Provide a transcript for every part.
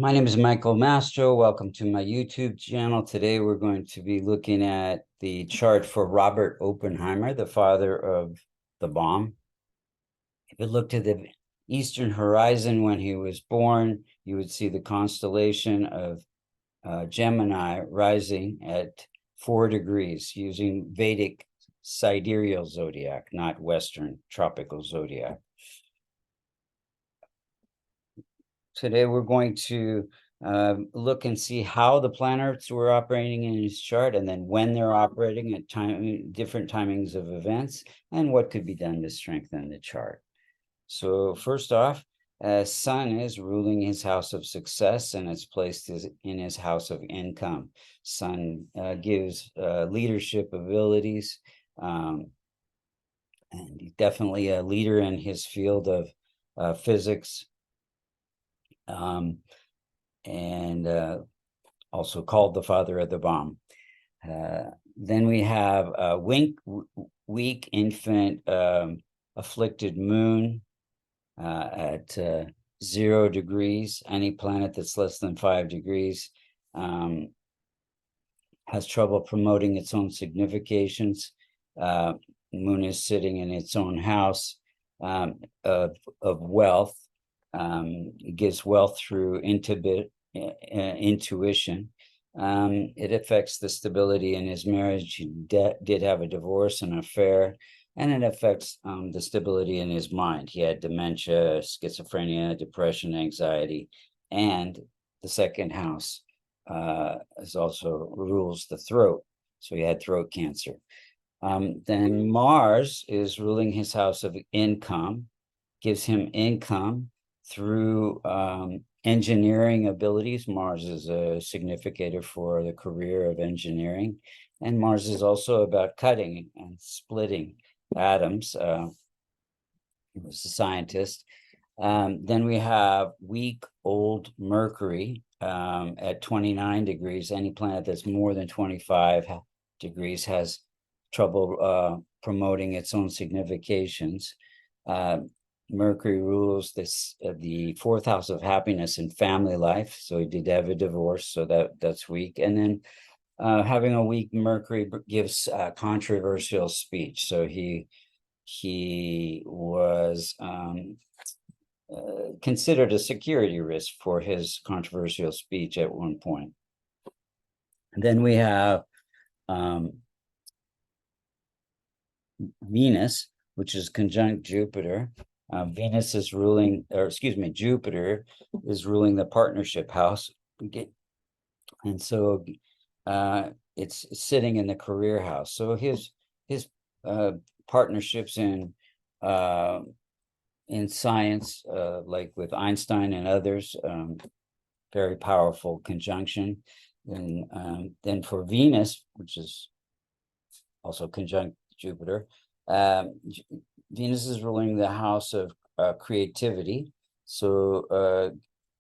My name is Michael Mastro. Welcome to my YouTube channel. Today we're going to be looking at the chart for Robert Oppenheimer, the father of the bomb. If you look to the eastern horizon when he was born, you would see the constellation of Gemini rising at 4 degrees using Vedic sidereal zodiac, not Western tropical zodiac. Today we're going to look and see how the planets were operating in his chart, and then when they're operating at different timings of events, and what could be done to strengthen the chart. So first off, Sun is ruling his house of success, and it's placed in his house of income. Sun gives leadership abilities, and he's definitely a leader in his field of physics, and also called the father of the bomb. Then we have a weak infant afflicted moon at 0 degrees. Any planet that's less than 5 degrees has trouble promoting its own significations. Moon is sitting in its own house of wealth. It gives wealth through intuition. It affects the stability in his marriage. He did have a divorce and affair, and it affects the stability in his mind. He had dementia, schizophrenia, depression, anxiety, and the second house is also rules the throat. So he had throat cancer. Then Mars is ruling his house of income, gives him income through engineering abilities. Mars is a significator for the career of engineering. And Mars is also about cutting and splitting atoms. He was a scientist. Then we have weak old Mercury at 29 degrees. Any planet that's more than 25 degrees has trouble promoting its own significations. Mercury rules the 4th house of happiness and family life. So he did have a divorce, so that's weak. And then having a weak Mercury gives controversial speech. So he was considered a security risk for his controversial speech at one point. And then we have Venus, which is conjunct Jupiter. Venus is ruling, or excuse me, Jupiter is ruling the partnership house. And so it's sitting in the career house. So his partnerships in science, like with Einstein and others, very powerful conjunction. And then for Venus, which is also conjunct Jupiter, Venus is ruling the house of creativity. So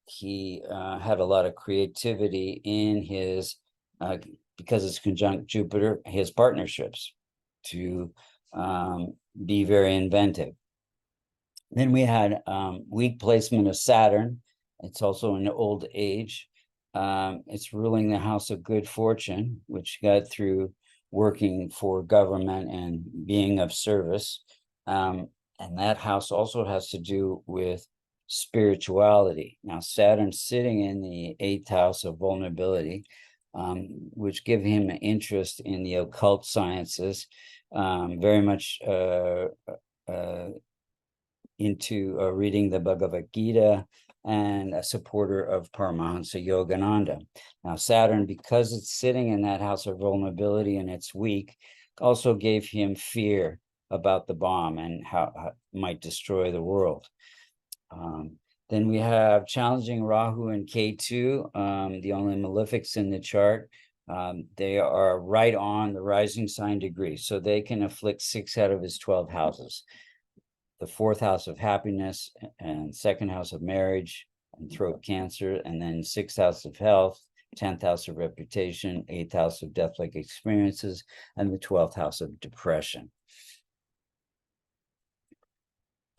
he had a lot of creativity in his, because it's conjunct Jupiter, his partnerships to be very inventive. Then we had weak placement of Saturn. It's also in old age. It's ruling the house of good fortune, which got through working for government and being of service. And that house also has to do with spirituality. Now, Saturn's sitting in the 8th house of vulnerability, which give him an interest in the occult sciences, very much into reading the Bhagavad Gita, and a supporter of Paramahansa Yogananda. Now, Saturn, because it's sitting in that house of vulnerability and it's weak, also gave him fear about the bomb and how it might destroy the world. Then we have challenging Rahu and Ketu, the only malefics in the chart. They are right on the rising sign degree, so they can afflict 6 out of his 12 houses. The 4th house of happiness and 2nd house of marriage and throat cancer, and then 6th house of health, 10th house of reputation, 8th house of death-like experiences, and the 12th house of depression.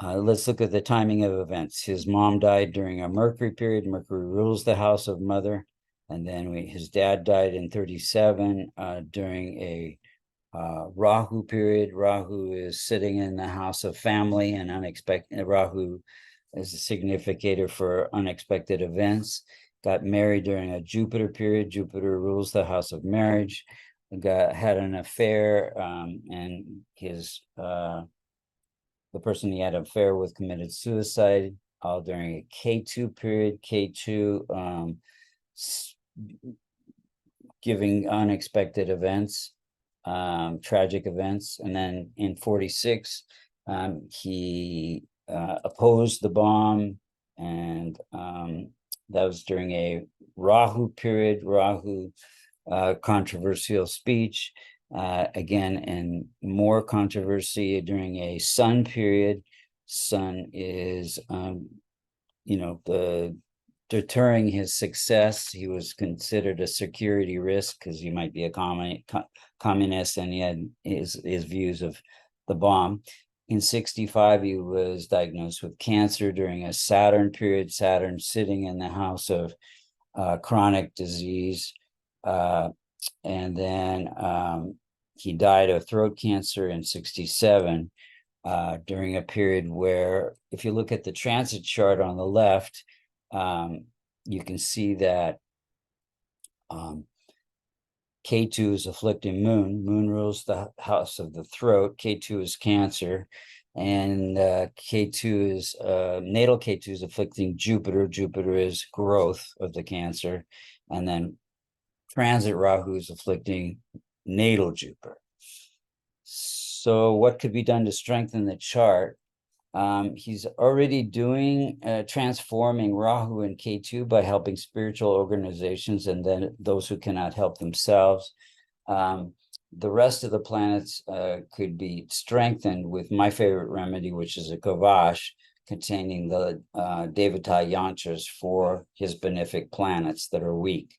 Let's look at the timing of events. His mom died during a Mercury period. Mercury rules the house of mother. And then his dad died in 37 during a Rahu period. Rahu is sitting in the house of family and unexpected. Rahu is a significator for unexpected events. Got married during a Jupiter period. Jupiter rules the house of marriage. Had an affair, and the person he had an affair with committed suicide, all during a K2 period. K2 giving unexpected events, tragic events. And then in 46, he opposed the bomb, and that was during a Rahu period. Rahu, controversial speech. Again, and more controversy during a Sun period. Sun is, the deterring his success. He was considered a security risk because he might be a communist, and he had his views of the bomb. In 65, he was diagnosed with cancer during a Saturn period. Saturn sitting in the house of chronic disease. And then he died of throat cancer in 67 during a period where, if you look at the transit chart on the left, you can see that K2 is afflicting Moon. Moon rules the house of the throat. K2 is Cancer. And K2 is, natal K2 is afflicting Jupiter. Jupiter is growth of the Cancer. And then transit Rahu is afflicting natal Jupiter. So what could be done to strengthen the chart? He's already doing transforming Rahu and K2 by helping spiritual organizations and then those who cannot help themselves. The rest of the planets could be strengthened with my favorite remedy, which is a kavash containing the Devata yantras for his benefic planets that are weak.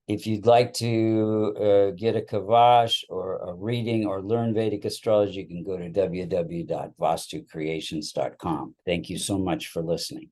If you'd like to get a kavash or a reading or learn Vedic astrology, you can go to www.vastucreations.com. Thank you so much for listening.